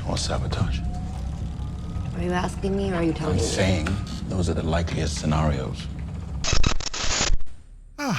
or sabotage. Are you asking me or are you telling I'm me? saying those are the likeliest scenarios. Ah,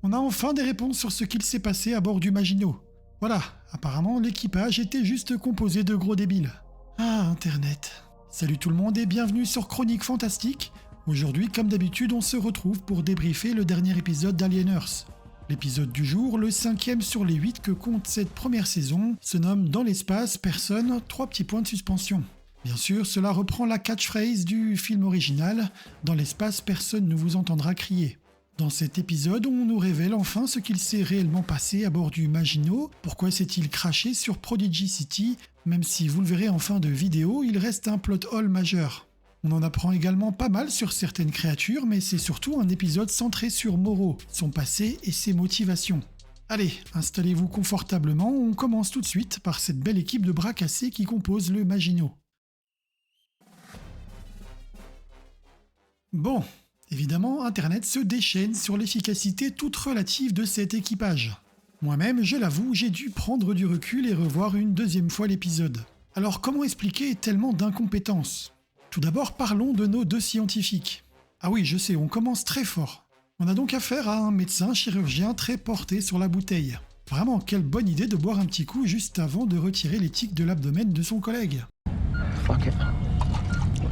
on a enfin des réponses sur ce qu'il s'est passé à bord du Maginot. Voilà, apparemment l'équipage était juste composé de gros débiles. Ah, Internet. Salut tout le monde et bienvenue sur Chronique Fantastique. Aujourd'hui, comme d'habitude, on se retrouve pour débriefer le dernier épisode d'Alien Earth. L'épisode du jour, le 5e sur les 8 que compte cette première saison, se nomme Dans l'espace, personne, 3 petits points de suspension. Bien sûr, cela reprend la catchphrase du film original « Dans l'espace, personne ne vous entendra crier ». Dans cet épisode, on nous révèle enfin ce qu'il s'est réellement passé à bord du Maginot, pourquoi s'est-il craché sur Prodigy City, même si vous le verrez en fin de vidéo, il reste un plot hole majeur. On en apprend également pas mal sur certaines créatures, mais c'est surtout un épisode centré sur Moreau, son passé et ses motivations. Allez, installez-vous confortablement, on commence tout de suite par cette belle équipe de bras cassés qui compose le Maginot. Bon, évidemment, Internet se déchaîne sur l'efficacité toute relative de cet équipage. Moi-même, je l'avoue, j'ai dû prendre du recul et revoir une deuxième fois l'épisode. Alors comment expliquer tellement d'incompétence ? Tout d'abord, parlons de nos deux scientifiques. Ah oui, je sais, on commence très fort. On a donc affaire à un médecin chirurgien très porté sur la bouteille. Vraiment, quelle bonne idée de boire un petit coup juste avant de retirer les tiques de l'abdomen de son collègue. Fuck it.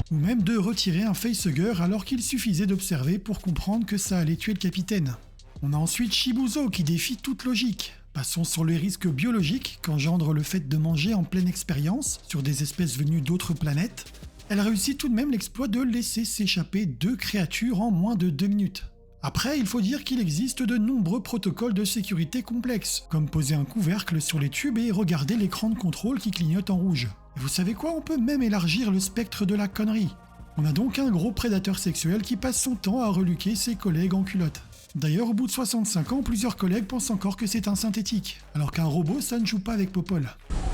Ou même de retirer un facehugger alors qu'il suffisait d'observer pour comprendre que ça allait tuer le capitaine. On a ensuite Shibuzo qui défie toute logique. Passons sur les risques biologiques qu'engendre le fait de manger en pleine expérience sur des espèces venues d'autres planètes. Elle réussit tout de même l'exploit de laisser s'échapper 2 créatures en moins de 2 minutes. Après, il faut dire qu'il existe de nombreux protocoles de sécurité complexes, comme poser un couvercle sur les tubes et regarder l'écran de contrôle qui clignote en rouge. Et vous savez quoi, on peut même élargir le spectre de la connerie. On a donc un gros prédateur sexuel qui passe son temps à reluquer ses collègues en culotte. D'ailleurs, au bout de 65 ans, plusieurs collègues pensent encore que c'est un synthétique, alors qu'un robot, ça ne joue pas avec Popol.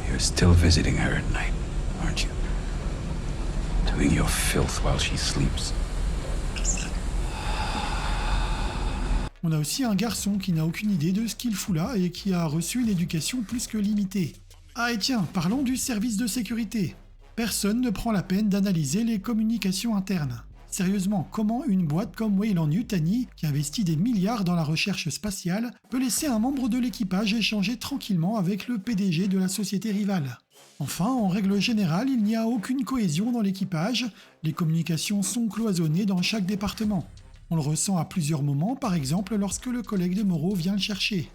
You're still visiting her at night, aren't you? Doing your filth while she sleeps. On a aussi un garçon qui n'a aucune idée de ce qu'il fout là et qui a reçu une éducation plus que limitée. Ah et tiens, parlons du service de sécurité. Personne ne prend la peine d'analyser les communications internes. Sérieusement, comment une boîte comme Weyland-Yutani, qui investit des milliards dans la recherche spatiale, peut laisser un membre de l'équipage échanger tranquillement avec le PDG de la société rivale ? Enfin, en règle générale, il n'y a aucune cohésion dans l'équipage, les communications sont cloisonnées dans chaque département. On le ressent à plusieurs moments, par exemple lorsque le collègue de Moreau vient le chercher.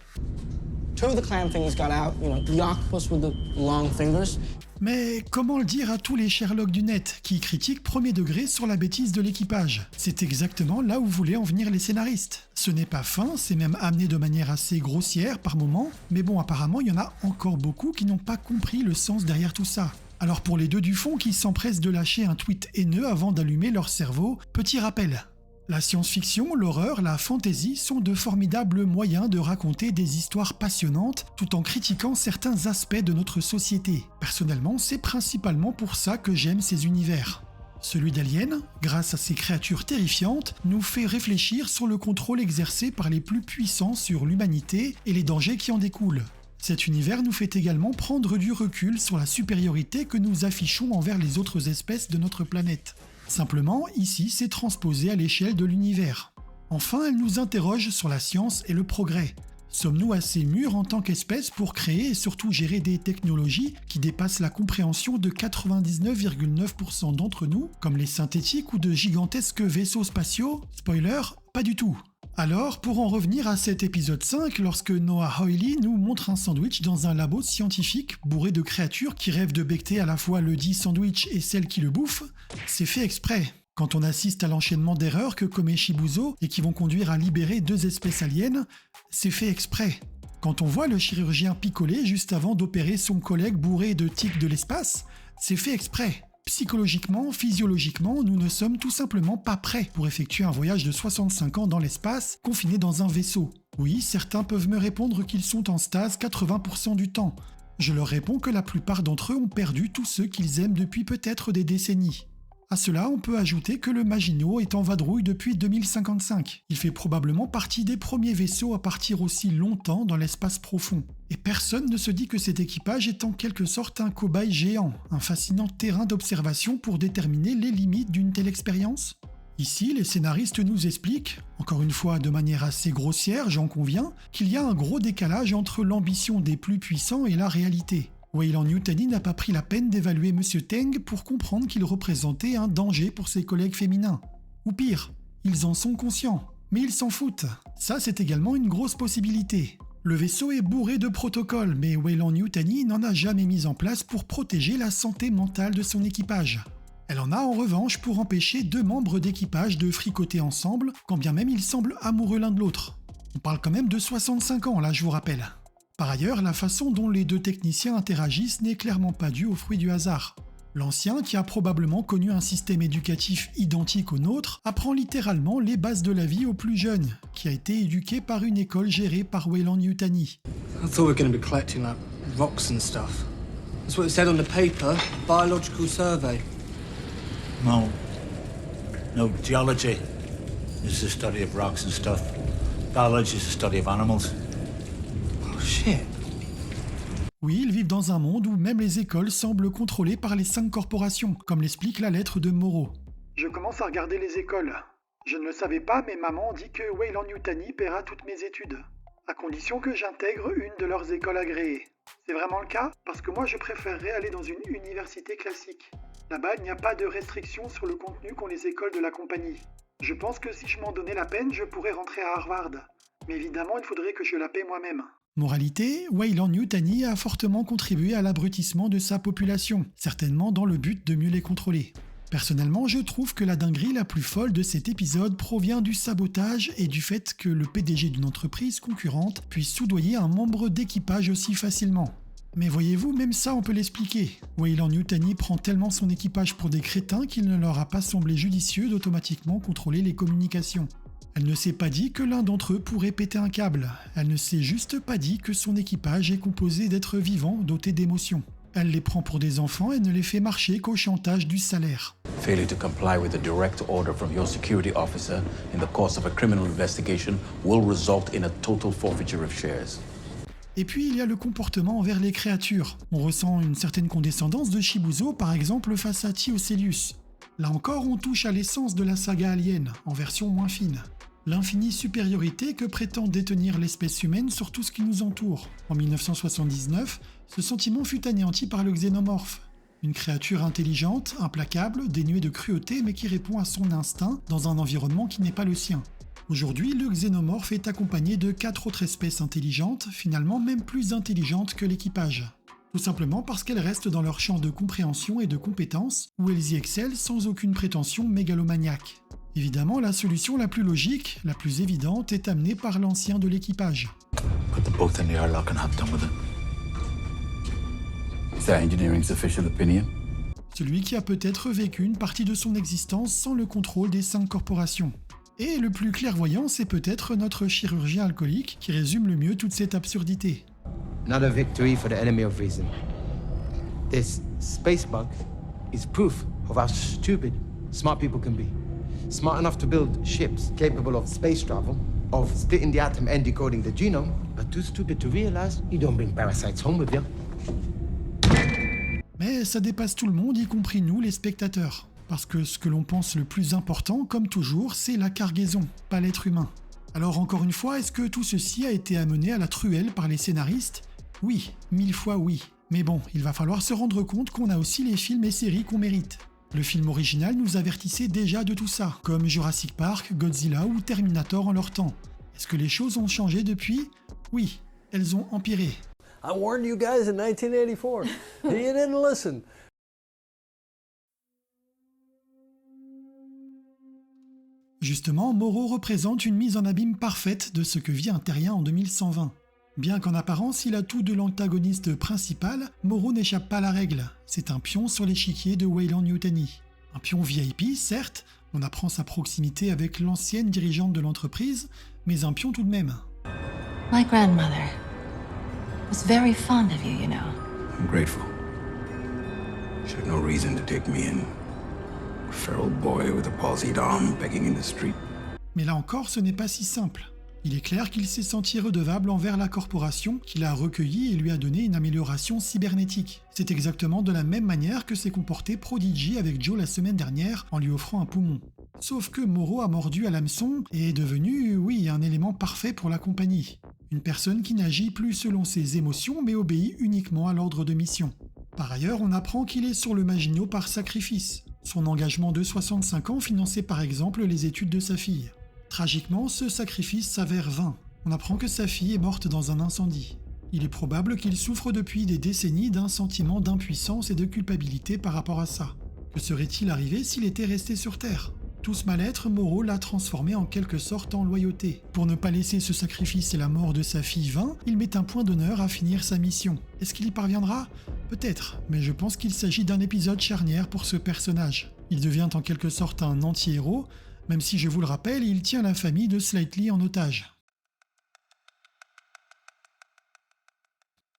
Two of the clam fingers got out, the octopus with the long fingers. Mais comment le dire à tous les Sherlock du net qui critiquent premier degré sur la bêtise de l'équipage ? C'est exactement là où voulaient en venir les scénaristes. Ce n'est pas fin, c'est même amené de manière assez grossière par moments, mais bon, apparemment, il y en a encore beaucoup qui n'ont pas compris le sens derrière tout ça. Alors pour les deux du fond qui s'empressent de lâcher un tweet haineux avant d'allumer leur cerveau, petit rappel. La science-fiction, l'horreur, la fantasy sont de formidables moyens de raconter des histoires passionnantes tout en critiquant certains aspects de notre société. Personnellement, c'est principalement pour ça que j'aime ces univers. Celui d'Alien, grâce à ses créatures terrifiantes, nous fait réfléchir sur le contrôle exercé par les plus puissants sur l'humanité et les dangers qui en découlent. Cet univers nous fait également prendre du recul sur la supériorité que nous affichons envers les autres espèces de notre planète. Simplement, ici, c'est transposé à l'échelle de l'univers. Enfin, elle nous interroge sur la science et le progrès. Sommes-nous assez mûrs en tant qu'espèce pour créer et surtout gérer des technologies qui dépassent la compréhension de 99,9% d'entre nous, comme les synthétiques ou de gigantesques vaisseaux spatiaux ? Spoiler, pas du tout. Alors, pour en revenir à cet épisode 5, lorsque Noah Hawley nous montre un sandwich dans un labo scientifique bourré de créatures qui rêvent de becqueter à la fois le dit sandwich et celle qui le bouffe, c'est fait exprès. Quand on assiste à l'enchaînement d'erreurs que commet Shibuzo et qui vont conduire à libérer 2 espèces aliens, c'est fait exprès. Quand on voit le chirurgien picoler juste avant d'opérer son collègue bourré de tiques de l'espace, c'est fait exprès. Psychologiquement, physiologiquement, nous ne sommes tout simplement pas prêts pour effectuer un voyage de 65 ans dans l'espace, confiné dans un vaisseau. Oui, certains peuvent me répondre qu'ils sont en stase 80% du temps. Je leur réponds que la plupart d'entre eux ont perdu tous ceux qu'ils aiment depuis peut-être des décennies. À cela, on peut ajouter que le Maginot est en vadrouille depuis 2055. Il fait probablement partie des premiers vaisseaux à partir aussi longtemps dans l'espace profond. Et personne ne se dit que cet équipage est en quelque sorte un cobaye géant, un fascinant terrain d'observation pour déterminer les limites d'une telle expérience. Ici, les scénaristes nous expliquent, encore une fois de manière assez grossière, j'en conviens, qu'il y a un gros décalage entre l'ambition des plus puissants et la réalité. Weyland-Yutani n'a pas pris la peine d'évaluer M. Teng pour comprendre qu'il représentait un danger pour ses collègues féminins. Ou pire, ils en sont conscients, mais ils s'en foutent. Ça, c'est également une grosse possibilité. Le vaisseau est bourré de protocoles, mais Weyland-Yutani n'en a jamais mis en place pour protéger la santé mentale de son équipage. Elle en a en revanche pour empêcher 2 membres d'équipage de fricoter ensemble, quand bien même ils semblent amoureux l'un de l'autre. On parle quand même de 65 ans, là, je vous rappelle. Par ailleurs, la façon dont les 2 techniciens interagissent n'est clairement pas due au fruit du hasard. L'ancien, qui a probablement connu un système éducatif identique au nôtre, apprend littéralement les bases de la vie au plus jeune, qui a été éduqué par une école gérée par Weyland-Yutani. I thought we were going to be collecting like rocks and stuff. That's what it said on the paper, biological survey. No. No, geology is the study of rocks and stuff. Biology is the study of animals. Oh shit. Oui, ils vivent dans un monde où même les écoles semblent contrôlées par les 5 corporations, comme l'explique la lettre de Moreau. Je commence à regarder les écoles. Je ne le savais pas, mais maman dit que Weyland-Yutani paiera toutes mes études, à condition que j'intègre une de leurs écoles agréées. C'est vraiment le cas? Parce que moi je préférerais aller dans une université classique. Là-bas, il n'y a pas de restrictions sur le contenu qu'ont les écoles de la compagnie. Je pense que si je m'en donnais la peine, je pourrais rentrer à Harvard. Mais évidemment, il faudrait que je la paie moi-même. Moralité, Weyland-Yutani a fortement contribué à l'abrutissement de sa population, certainement dans le but de mieux les contrôler. Personnellement, je trouve que la dinguerie la plus folle de cet épisode provient du sabotage et du fait que le PDG d'une entreprise concurrente puisse soudoyer un membre d'équipage aussi facilement. Mais voyez-vous, même ça on peut l'expliquer. Weyland-Yutani prend tellement son équipage pour des crétins qu'il ne leur a pas semblé judicieux d'automatiquement contrôler les communications. Elle ne s'est pas dit que l'un d'entre eux pourrait péter un câble. Elle ne s'est juste pas dit que son équipage est composé d'êtres vivants dotés d'émotions. Elle les prend pour des enfants et ne les fait marcher qu'au chantage du salaire. Failure to comply with a direct order from your security officer in the course of a criminal investigation will result in a total forfeiture of shares. Et puis il y a le comportement envers les créatures. On ressent une certaine condescendance de Shibuzo par exemple face à Tiocelius. Là encore on touche à l'essence de la saga Alien, en version moins fine. L'infinie supériorité que prétend détenir l'espèce humaine sur tout ce qui nous entoure. En 1979, ce sentiment fut anéanti par le xénomorphe. Une créature intelligente, implacable, dénuée de cruauté mais qui répond à son instinct dans un environnement qui n'est pas le sien. Aujourd'hui, le xénomorphe est accompagné de 4 autres espèces intelligentes, finalement même plus intelligentes que l'équipage. Tout simplement parce qu'elles restent dans leur champ de compréhension et de compétences, où elles y excellent sans aucune prétention mégalomaniaque. Évidemment, la solution la plus logique, la plus évidente, est amenée par l'ancien de l'équipage. Put them both in the airlock and have done with it. Is that engineering sufficient opinion? Celui qui a peut-être vécu une partie de son existence sans le contrôle des 5 corporations. Et le plus clairvoyant, c'est peut-être notre chirurgien alcoolique qui résume le mieux toute cette absurdité. Not a victory for the enemy of reason. This space bug is proof of how stupid smart people can be. Smart enough to build ships capable of space travel, of splitting the atom and decoding the genome, but too stupid to realize you don't bring parasites home with you. Mais ça dépasse tout le monde, y compris nous, les spectateurs. Parce que ce que l'on pense le plus important, comme toujours, c'est la cargaison, pas l'être humain. Alors encore une fois, est-ce que tout ceci a été amené à la truelle par les scénaristes? Oui, 1000 fois oui. Mais bon, il va falloir se rendre compte qu'on a aussi les films et séries qu'on mérite. Le film original nous avertissait déjà de tout ça, comme Jurassic Park, Godzilla ou Terminator en leur temps. Est-ce que les choses ont changé depuis? Oui, elles ont empiré. I warned you guys in 1984. You didn't listen. Justement, Moreau représente une mise en abîme parfaite de ce que vit un terrien en 2120. Bien qu'en apparence il a tout de l'antagoniste principal, Moreau n'échappe pas à la règle. C'est un pion sur l'échiquier de Weyland-Yutani. Un pion VIP, certes, on apprend sa proximité avec l'ancienne dirigeante de l'entreprise, mais un pion tout de même. My grandmother was very fond of you, you know. I'm grateful. She had no reason to take me in. Feral boy with a palsied arm begging in the street. Mais là encore, ce n'est pas si simple. Il est clair qu'il s'est senti redevable envers la corporation qui l'a recueilli et lui a donné une amélioration cybernétique. C'est exactement de la même manière que s'est comporté Prodigy avec Joe la semaine dernière en lui offrant un poumon. Sauf que Moreau a mordu à l'hameçon et est devenu, oui, un élément parfait pour la compagnie. Une personne qui n'agit plus selon ses émotions mais obéit uniquement à l'ordre de mission. Par ailleurs, on apprend qu'il est sur le Maginot par sacrifice. Son engagement de 65 ans finançait par exemple les études de sa fille. Tragiquement, ce sacrifice s'avère vain. On apprend que sa fille est morte dans un incendie. Il est probable qu'il souffre depuis des décennies d'un sentiment d'impuissance et de culpabilité par rapport à ça. Que serait-il arrivé s'il était resté sur Terre ? Tout ce mal-être, Moreau l'a transformé en quelque sorte en loyauté. Pour ne pas laisser ce sacrifice et la mort de sa fille vain, il met un point d'honneur à finir sa mission. Est-ce qu'il y parviendra ? Peut-être, mais je pense qu'il s'agit d'un épisode charnière pour ce personnage. Il devient en quelque sorte un anti-héros, même si, je vous le rappelle, il tient la famille de Slightly en otage.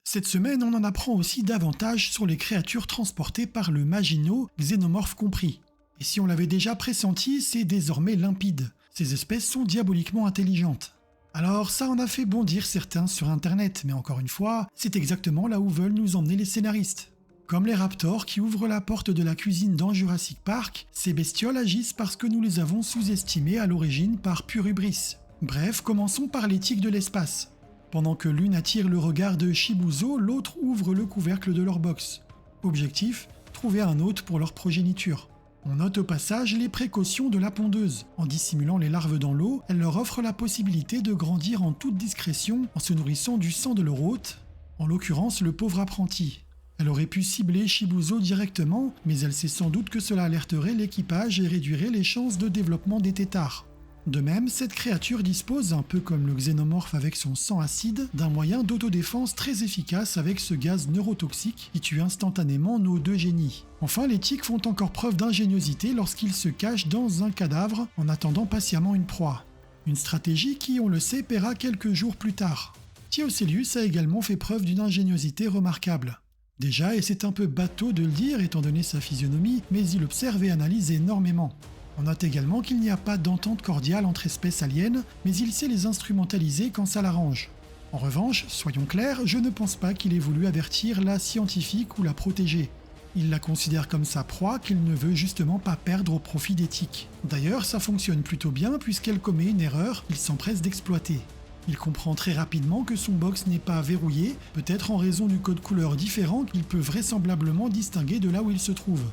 Cette semaine, on en apprend aussi davantage sur les créatures transportées par le Maginot, xénomorphes compris. Et si on l'avait déjà pressenti, c'est désormais limpide. Ces espèces sont diaboliquement intelligentes. Alors ça en a fait bondir certains sur internet, mais encore une fois, c'est exactement là où veulent nous emmener les scénaristes. Comme les raptors qui ouvrent la porte de la cuisine dans Jurassic Park, ces bestioles agissent parce que nous les avons sous-estimées à l'origine par pure hubris. Bref, commençons par l'éthique de l'espace. Pendant que l'une attire le regard de Shibuzo, l'autre ouvre le couvercle de leur box. Objectif, trouver un hôte pour leur progéniture. On note au passage les précautions de la pondeuse. En dissimulant les larves dans l'eau, elle leur offre la possibilité de grandir en toute discrétion en se nourrissant du sang de leur hôte, en l'occurrence le pauvre apprenti. Elle aurait pu cibler Shibuzo directement, mais elle sait sans doute que cela alerterait l'équipage et réduirait les chances de développement des têtards. De même, cette créature dispose, un peu comme le xénomorphe avec son sang acide, d'un moyen d'autodéfense très efficace avec ce gaz neurotoxique qui tue instantanément nos deux génies. Enfin, les tiques font encore preuve d'ingéniosité lorsqu'ils se cachent dans un cadavre en attendant patiemment une proie. Une stratégie qui, on le sait, paiera quelques jours plus tard. Theocelius a également fait preuve d'une ingéniosité remarquable. Déjà, et c'est un peu bateau de le dire étant donné sa physionomie, mais il observe et analyse énormément. On note également qu'il n'y a pas d'entente cordiale entre espèces aliens, mais il sait les instrumentaliser quand ça l'arrange. En revanche, soyons clairs, je ne pense pas qu'il ait voulu avertir la scientifique ou la protéger. Il la considère comme sa proie qu'il ne veut justement pas perdre au profit d'éthique. D'ailleurs, ça fonctionne plutôt bien puisqu'elle commet une erreur qu'il s'empresse d'exploiter. Il comprend très rapidement que son box n'est pas verrouillé, peut-être en raison du code couleur différent qu'il peut vraisemblablement distinguer de là où il se trouve.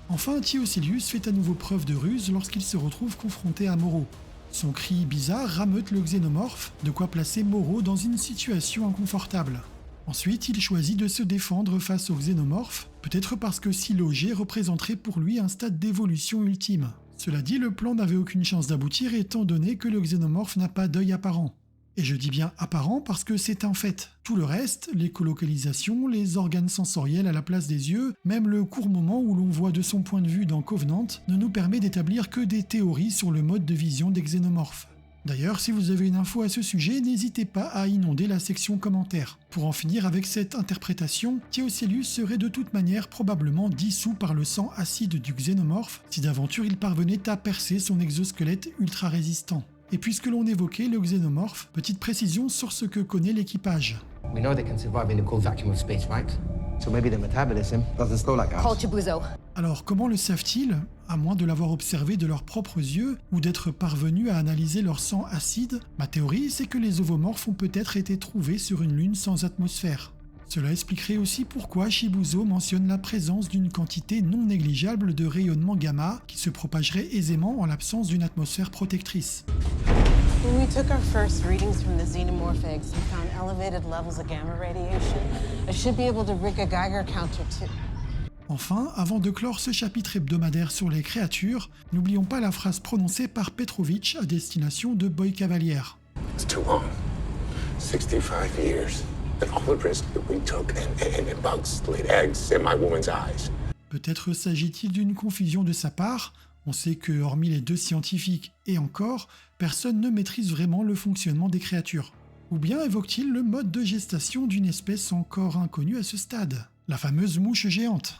Enfin, Theocelius fait à nouveau preuve de ruse lorsqu'il se retrouve confronté à Moreau. Son cri bizarre rameute le xénomorphe, de quoi placer Moreau dans une situation inconfortable. Ensuite, il choisit de se défendre face au xénomorphe, peut-être parce que s'y loger représenterait pour lui un stade d'évolution ultime. Cela dit, le plan n'avait aucune chance d'aboutir étant donné que le xénomorphe n'a pas d'œil apparent. Et je dis bien apparent parce que c'est un fait. Tout le reste, l'écolocalisation, les organes sensoriels à la place des yeux, même le court moment où l'on voit de son point de vue dans Covenant, ne nous permet d'établir que des théories sur le mode de vision des xénomorphes. D'ailleurs, si vous avez une info à ce sujet, n'hésitez pas à inonder la section commentaires. Pour en finir avec cette interprétation, Theocelius serait de toute manière probablement dissous par le sang acide du xénomorphe si d'aventure il parvenait à percer son exosquelette ultra résistant. Et puisque l'on évoquait le xénomorphe, petite précision sur ce que connaît l'équipage. We know they can survive in the cold vacuum of space, right? So maybe their metabolism doesn't slow like ours. Call Chibuzo. Alors comment le savent-ils, à moins de l'avoir observé de leurs propres yeux ou d'être parvenus à analyser leur sang acide? Ma théorie, c'est que les ovomorphes ont peut-être été trouvés sur une lune sans atmosphère. Cela expliquerait aussi pourquoi Shibuzo mentionne la présence d'une quantité non négligeable de rayonnement gamma qui se propagerait aisément en l'absence d'une atmosphère protectrice. When we took our first readings from the xenomorph eggs and found elevated levels of gamma radiation, I should be able to rig a Geiger counter too. Enfin, avant de clore ce chapitre hebdomadaire sur les créatures, n'oublions pas la phrase prononcée par Petrovich à destination de Boy Cavalier. It's too long. 65 years. And all the risks that we took and bugs laid eggs in my woman's eyes. Peut-être s'agit-il d'une confusion de sa part. On sait que, hormis les deux scientifiques et encore, personne ne maîtrise vraiment le fonctionnement des créatures. Ou bien évoque-t-il le mode de gestation d'une espèce encore inconnue à ce stade, la fameuse mouche géante.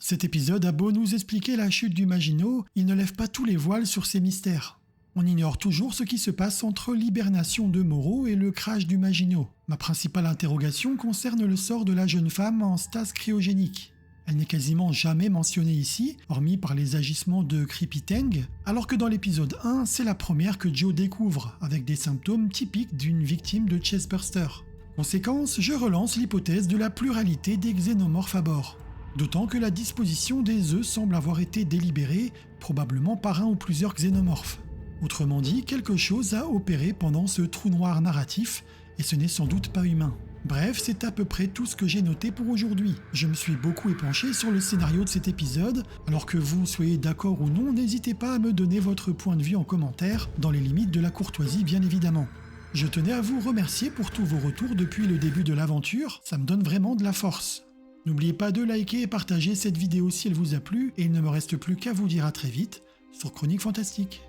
Cet épisode a beau nous expliquer la chute du Maginot, il ne lève pas tous les voiles sur ces mystères. On ignore toujours ce qui se passe entre l'hibernation de Moreau et le crash du Maginot. Ma principale interrogation concerne le sort de la jeune femme en stase cryogénique. Elle n'est quasiment jamais mentionnée ici, hormis par les agissements de Creepy Tang, alors que dans l'épisode 1, c'est la première que Joe découvre, avec des symptômes typiques d'une victime de chestburster. Conséquence, je relance l'hypothèse de la pluralité des xénomorphes à bord. D'autant que la disposition des œufs semble avoir été délibérée, probablement par un ou plusieurs xénomorphes. Autrement dit, quelque chose a opéré pendant ce trou noir narratif, et ce n'est sans doute pas humain. Bref, c'est à peu près tout ce que j'ai noté pour aujourd'hui. Je me suis beaucoup épanché sur le scénario de cet épisode, alors que vous soyez d'accord ou non, n'hésitez pas à me donner votre point de vue en commentaire, dans les limites de la courtoisie bien évidemment. Je tenais à vous remercier pour tous vos retours depuis le début de l'aventure, ça me donne vraiment de la force. N'oubliez pas de liker et partager cette vidéo si elle vous a plu, et il ne me reste plus qu'à vous dire à très vite sur Chronique Fantastique.